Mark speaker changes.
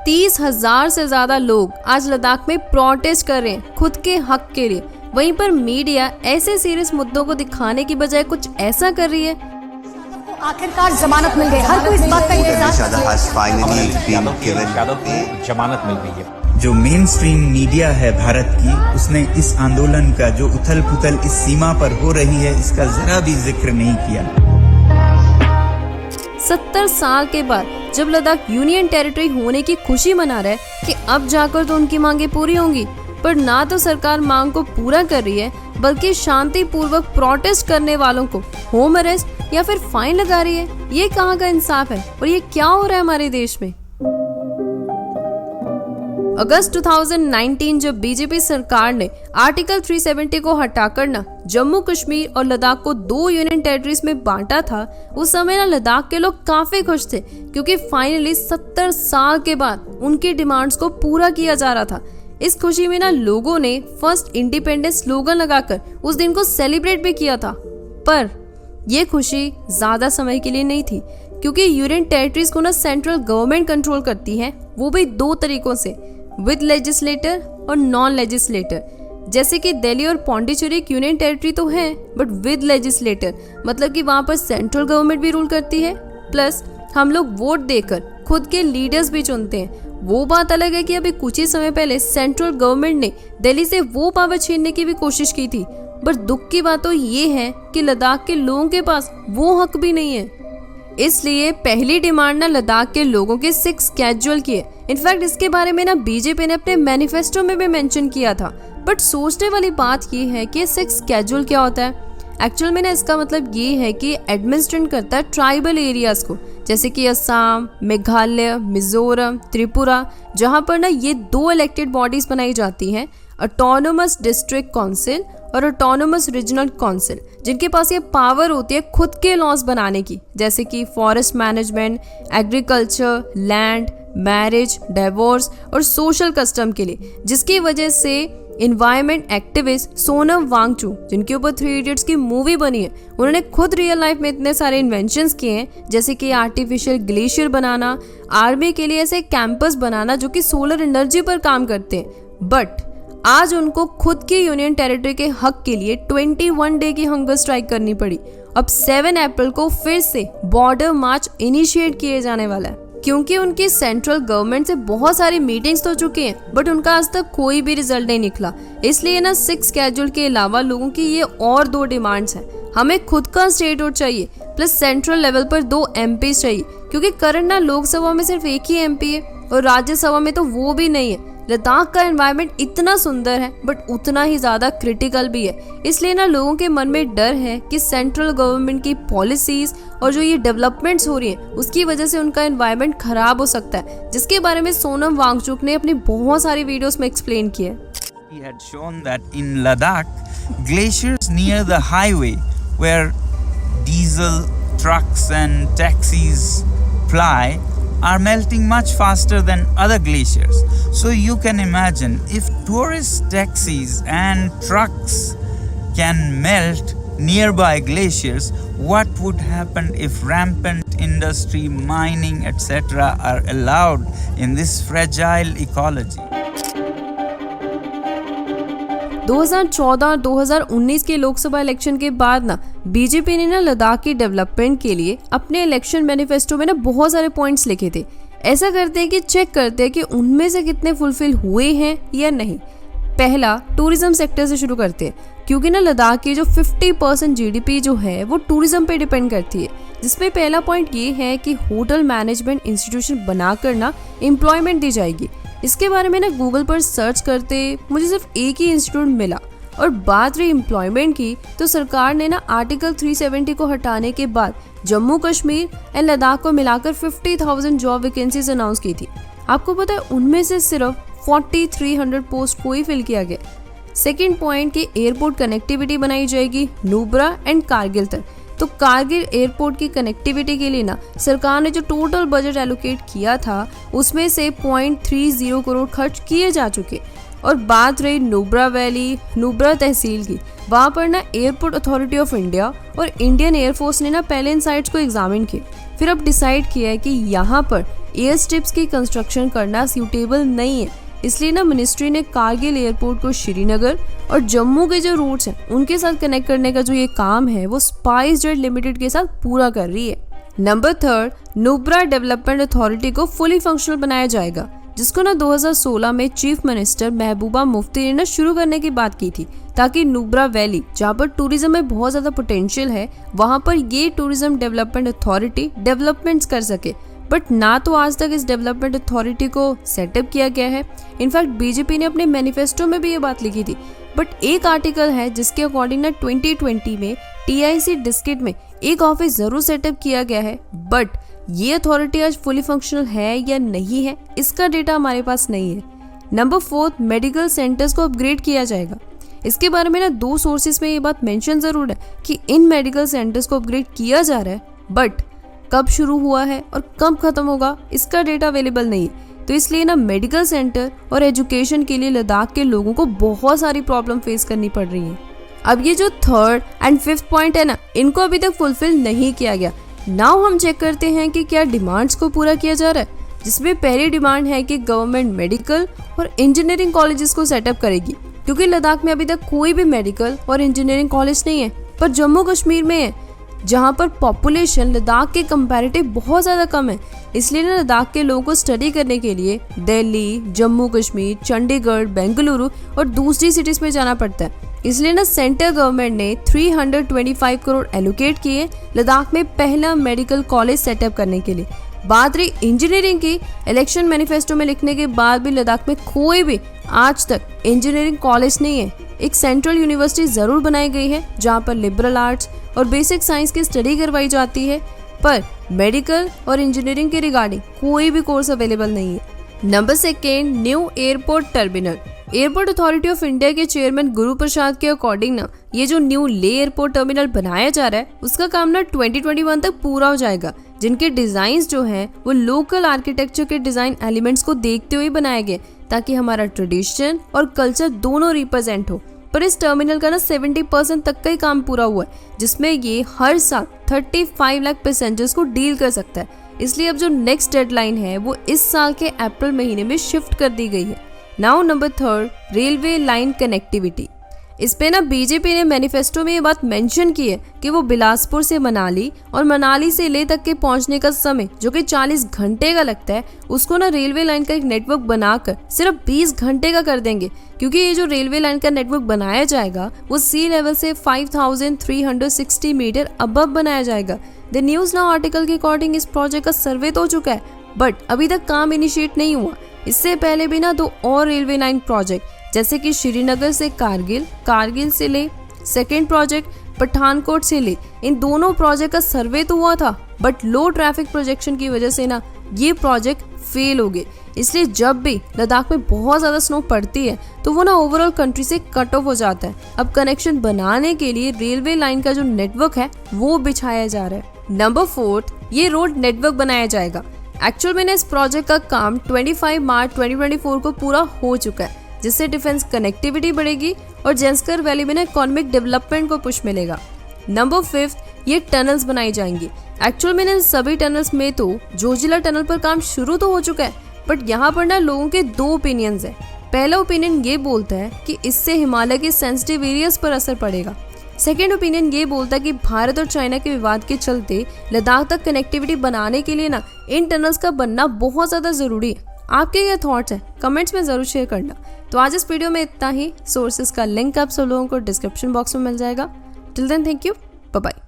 Speaker 1: 30,000 से ज्यादा लोग आज लद्दाख में प्रोटेस्ट कर रहे हैं खुद के हक के लिए। वहीं पर मीडिया ऐसे सीरियस मुद्दों को दिखाने की बजाय कुछ ऐसा कर रही है।
Speaker 2: आखिरकार जमानत मिल गई, हर कोई इस बात का इंतजार।
Speaker 3: जमानत मिल गई है।
Speaker 4: जो मेन स्ट्रीम मीडिया है भारत की, उसने इस आंदोलन का जो उथल पुथल इस सीमा पर हो रही है, इसका जरा भी जिक्र नहीं किया।
Speaker 1: 70 साल के बाद जब लद्दाख यूनियन टेरिटरी होने की खुशी मना रहा है कि अब जाकर तो उनकी मांगे पूरी होंगी, पर ना तो सरकार मांग को पूरा कर रही है, बल्कि शांतिपूर्वक प्रोटेस्ट करने वालों को होम अरेस्ट या फिर फाइन लगा रही है। ये कहाँ का इंसाफ है और ये क्या हो रहा है हमारे देश में। अगस्त 2019 जब बीजेपी सरकार ने आर्टिकल 370 को हटाकर ना जम्मू कश्मीर और लद्दाख को 2 यूनियन टेरिटरीज में बांटा था, उस समय ना लद्दाख के लोग काफी खुश थे, क्योंकि फाइनली 70 साल के बाद उनकी डिमांड्स को पूरा किया जा रहा था। इस खुशी में ना लोगों ने फर्स्ट इंडिपेंडेंस स्लोगन लगाकर उस दिन को सेलिब्रेट भी किया था। पर यह खुशी ज्यादा समय के लिए नहीं थी, क्योंकि यूनियन टेरिटरीज को ना सेंट्रल गवर्नमेंट कंट्रोल करती है, वो भी 2 तरीकों से, विद लेजिस्लेटर और नॉन लेजिस्लेटर। जैसे कि दिल्ली और पौंडीचेरी एक यूनियन टेरिटरी तो है, बट विद लेजिस्लेटर मतलब कि वहां पर सेंट्रल गवर्नमेंट भी रूल करती है, प्लस हम लोग वोट देकर खुद के लीडर्स भी चुनते हैं। वो बात अलग है कि अभी कुछ ही समय पहले सेंट्रल गवर्नमेंट ने दिल्ली से वो पावर छीनने की भी कोशिश की थी, पर दुख की बात तो ये है कि लद्दाख के लोगों के पास वो हक भी नहीं है। इसलिए पहली डिमांड ना लद्दाख के लोगों के 6 स्केड्यूल की है। इनफैक्ट इसके बारे में ना बीजेपी ने अपने मैनिफेस्टो में भी मेंशन किया था। बट सोचने वाली बात ये है कि 6 स्केड्यूल क्या होता है। एक्चुअल में ना इसका मतलब ये है कि एडमिनिस्ट्रेट करता है ट्राइबल एरियाज को, जैसे कि असम, मेघालय, मिजोरम, त्रिपुरा, जहाँ पर ना ये 2 इलेक्टेड बॉडीज बनाई जाती हैं, ऑटोनोमस डिस्ट्रिक्ट काउंसिल और ऑटोनोमस रीजनल काउंसिल, जिनके पास ये पावर होती है खुद के लॉज बनाने की, जैसे कि forest management, agriculture, land, marriage, divorce और सोशल कस्टम के लिए। जिसकी वजह से इन्वायरमेंट एक्टिविस्ट सोनम वांगचुक, जिनके ऊपर 3 इडियट्स की मूवी बनी है, उन्होंने खुद रियल लाइफ में इतने सारे इन्वेंशंस किए हैं, जैसे कि आर्टिफिशियल ग्लेशियर बनाना, आर्मी के लिए ऐसे कैंपस बनाना जो कि सोलर एनर्जी पर काम करते हैं। बट आज उनको खुद की यूनियन टेरिटरी के हक के लिए 21 डे की हंगर स्ट्राइक करनी पड़ी। अब 7 अप्रैल को फिर से बॉर्डर मार्च इनिशिएट किए जाने वाला है, क्योंकि उनकी सेंट्रल गवर्नमेंट से बहुत सारी मीटिंग्स तो चुके हैं, बट उनका आज तक कोई भी रिजल्ट नहीं निकला। इसलिए ना 6 स्केड्यूल के अलावा लोगों की ये और 2 डिमांड्स हैं। हमें खुद का स्टेट होड चाहिए, प्लस सेंट्रल लेवल पर 2 MP चाहिए, क्योंकि करंट ना लोकसभा में सिर्फ 1 ही MP है और राज्यसभा में तो वो भी नहीं है। लद्दाख का एनवायरनमेंट इतना सुंदर है, बट उतना ही ज्यादा क्रिटिकल भी है। इसलिए ना लोगों के मन में डर है कि सेंट्रल गवर्नमेंट की पॉलिसीज और जो ये डेवलपमेंट्स हो रही हैं, उसकी वजह से उनका एनवायरनमेंट खराब हो सकता है, जिसके बारे में सोनम वांगचुक ने अपनी बहुत सारी वीडियोस में एक्सप्लेन किया है।
Speaker 4: He had shown that in Ladakh, glaciers near the highway where diesel trucks and taxis fly are melting much faster than other glaciers. So you can imagine, if tourist taxis and trucks can melt nearby glaciers, what would happen if rampant industry, mining, etc. are allowed in this fragile ecology?
Speaker 1: 2014 और 2019 के Lok Sabha election के बाद ना BJP ने ना लद्दाख की development के लिए अपने इलेक्शन मैनिफेस्टो में ना बहुत सारे पॉइंट्स लिखे थे। ऐसा करते हैं कि चेक करते हैं कि उनमें से कितने फुलफिल हुए हैं या नहीं। पहला, टूरिज्म सेक्टर से शुरू करते हैं, क्योंकि ना लद्दाख की जो 50% GDP जो है वो टूरिज्म पे डिपेंड करती है। जिसमें पहला पॉइंट ये है कि होटल मैनेजमेंट इंस्टीट्यूशन बनाकर ना एम्प्लॉयमेंट दी जाएगी। इसके बारे में ना गूगल पर सर्च करते मुझे सिर्फ एक ही इंस्टीट्यूट मिला। और बात रही एम्प्लॉयमेंट की, तो सरकार ने ना आर्टिकल 370 को हटाने के बाद जम्मू कश्मीर एंड लद्दाख को मिलाकर 50,000 जॉब वैकेंसीज अनाउंस की थी। आपको पता है उनमें से सिर्फ 4300 पोस्ट को ही फिल किया गया। सेकेंड पॉइंट की एयरपोर्ट कनेक्टिविटी बनाई जाएगी नुब्रा एंड कारगिल तक। तो कारगिल एयरपोर्ट की कनेक्टिविटी के लिए ना सरकार ने जो टोटल बजट एलोकेट किया था, उसमें से 0.30 करोड़ खर्च किए जा चुके। और बात रही नुब्रा वैली, नुब्रा तहसील की, वहाँ पर ना एयरपोर्ट अथॉरिटी ऑफ इंडिया और इंडियन एयरफोर्स ने ना पहले इन साइट्स को एग्जामिन किए, फिर अब डिसाइड किया है कि यहाँ पर एयर स्ट्रिप्स की कंस्ट्रक्शन करना सूटेबल नहीं है, इसलिए ना मिनिस्ट्री ने कारगिल एयरपोर्ट को श्रीनगर और जम्मू के जो रूट्स हैं उनके साथ कनेक्ट करने का जो ये काम है वो स्पाइस जेट लिमिटेड के साथ पूरा कर रही है। नंबर 3, नुब्रा डेवलपमेंट अथॉरिटी को फुली फंक्शनल बनाया जाएगा, जिसको ना 2016 में चीफ मिनिस्टर महबूबा मुफ्ती ने ना शुरू करने की बात की थी, ताकि नुब्रा वैली जहाँ पर टूरिज्म में बहुत ज़्यादा पोटेंशियल है वहाँ पर ये टूरिज्म डेवलपमेंट अथॉरिटी डेवलपमेंट्स कर सके। बट ना तो आज तक इस डेवलपमेंट अथॉरिटी को सेटअप किया गया है। इनफैक्ट बीजेपी ने अपने मैनिफेस्टो में भी ये बात लिखी थी, बट एक आर्टिकल है जिसके अकॉर्डिंग ना 2020 में TIC डिस्ट्रिक्ट में एक ऑफिस जरूर सेटअप किया गया है, बट ये अथॉरिटी आज फुली फंक्शनल है या नहीं है इसका डेटा हमारे पास नहीं है। नंबर 4, मेडिकल सेंटर्स को अपग्रेड किया जाएगा। इसके बारे में ना 2 सोर्सेज में ये बात मेंशन जरूर है कि इन मेडिकल सेंटर्स को अपग्रेड किया जा रहा है, बट कब शुरू हुआ है और कब खत्म होगा इसका डेटा अवेलेबल नहीं है। तो इसलिए ना मेडिकल सेंटर और एजुकेशन के लिए लद्दाख के लोगों को बहुत सारी प्रॉब्लम फेस करनी पड़ रही है। अब ये जो 3rd एंड 5th पॉइंट है ना, इनको अभी तक फुलफिल नहीं किया गया। नाउ हम चेक करते हैं कि क्या डिमांड्स को पूरा किया जा रहा है, जिसमें पहली डिमांड है कि गवर्नमेंट मेडिकल और इंजीनियरिंग कॉलेजेस को सेटअप करेगी, क्योंकि लद्दाख में अभी तक कोई भी मेडिकल और इंजीनियरिंग कॉलेज नहीं है, पर जम्मू कश्मीर में है, जहाँ पर पॉपुलेशन लद्दाख के कंपैरेटिव बहुत ज़्यादा कम है। इसलिए ना लद्दाख के लोगों को स्टडी करने के लिए दिल्ली, जम्मू कश्मीर, चंडीगढ़, बेंगलुरु और दूसरी सिटीज़ में जाना पड़ता है। इसलिए ना सेंट्रल गवर्नमेंट ने 325 करोड़ एलोकेट किए लद्दाख में पहला मेडिकल कॉलेज सेटअप करने के लिए। बात रही इंजीनियरिंग की, इलेक्शन मैनिफेस्टो में लिखने के बाद भी लद्दाख में कोई भी आज तक इंजीनियरिंग कॉलेज नहीं है। एक सेंट्रल यूनिवर्सिटी ज़रूर बनाई गई है जहाँ पर लिबरल आर्ट्स और बेसिक साइंस की स्टडी करवाई जाती है, पर मेडिकल और इंजीनियरिंग के रिगार्डिंग कोई भी कोर्स अवेलेबल नहीं है। Number 2, new airport terminal. Airport authority of India के चेयरमैन गुरु प्रसाद के अकॉर्डिंग ना ये जो न्यू ले एयरपोर्ट टर्मिनल बनाया जा रहा है उसका काम ना 2021 तक पूरा हो जाएगा, जिनके डिजाइन्स जो हैं वो लोकल आर्किटेक्चर के डिजाइन एलिमेंट्स को देखते हुए बनाए गए, ताकि हमारा ट्रेडिशन और कल्चर दोनों रिप्रेजेंट हो। पर इस टर्मिनल का ना 70% तक का ही काम पूरा हुआ है, जिसमें ये हर साल 35 लाख पैसेंजर्स को डील कर सकता है। इसलिए अब जो नेक्स्ट डेडलाइन है वो इस साल के अप्रैल महीने में शिफ्ट कर दी गई है। Now number 3, railway line connectivity. इस पे ना बीजेपी ने मैनिफेस्टो में ये बात मेंशन की है कि वो बिलासपुर से मनाली और मनाली से लेह तक के पहुंचने का समय जो कि 40 घंटे का लगता है, उसको ना रेलवे लाइन का एक नेटवर्क बनाकर सिर्फ 20 घंटे का कर देंगे, क्योंकि ये जो रेलवे लाइन का नेटवर्क बनाया जाएगा वो सी लेवल से 5360 मीटर अबव बनाया जाएगा। द न्यूज़ नाउ आर्टिकल के अकॉर्डिंग इस प्रोजेक्ट का सर्वे तो हो चुका है, बट अभी तक काम इनिशिएट नहीं हुआ। इससे पहले भी ना 2 और रेलवे लाइन प्रोजेक्ट जैसे कि श्रीनगर से कारगिल, कारगिल से ले, सेकेंड प्रोजेक्ट पठानकोट से ले, इन दोनों प्रोजेक्ट का सर्वे तो हुआ था, बट लो ट्रैफिक प्रोजेक्शन की वजह से ना ये प्रोजेक्ट फेल हो गए। इसलिए जब भी लद्दाख में बहुत ज़्यादा स्नो पड़ती है तो वो ना ओवरऑल कंट्री से कट ऑफ हो जाता है। अब कनेक्शन बनाने के लिए रेलवे लाइन का जो नेटवर्क है वो बिछाया जा रहा है। नंबर 4, ये रोड नेटवर्क बनाया जाएगा। एक्चुअल में इस प्रोजेक्ट का काम 25 मार्च 2024 को पूरा हो चुका है, जिससे डिफेंस कनेक्टिविटी बढ़ेगी और जैंसकर वैली में ना इकोनॉमिक डेवलपमेंट को पुश मिलेगा। नंबर 5, ये टनल्स बनाई जाएंगी। एक्चुअल में इन सभी टनल्स में तो जोजिला टनल पर काम शुरू तो हो चुका है, बट यहाँ पर ना लोगों के 2 ओपिनियंस है। पहला ओपिनियन ये बोलता है कि इससे हिमालय के सेंसिटिव एरियाज पर असर पड़ेगा। सेकेंड ओपिनियन ये बोलता है कि भारत और चाइना के विवाद के चलते लद्दाख तक कनेक्टिविटी बनाने के लिए ना इन टनल्स का बनना बहुत ज़्यादा ज़रूरी है। आपके ये थॉट्स हैं कमेंट्स में ज़रूर शेयर करना। तो आज इस वीडियो में इतना ही। सोर्सेज का लिंक आप सब लोगों को डिस्क्रिप्शन बॉक्स में मिल जाएगा। Till then thank you, bye bye.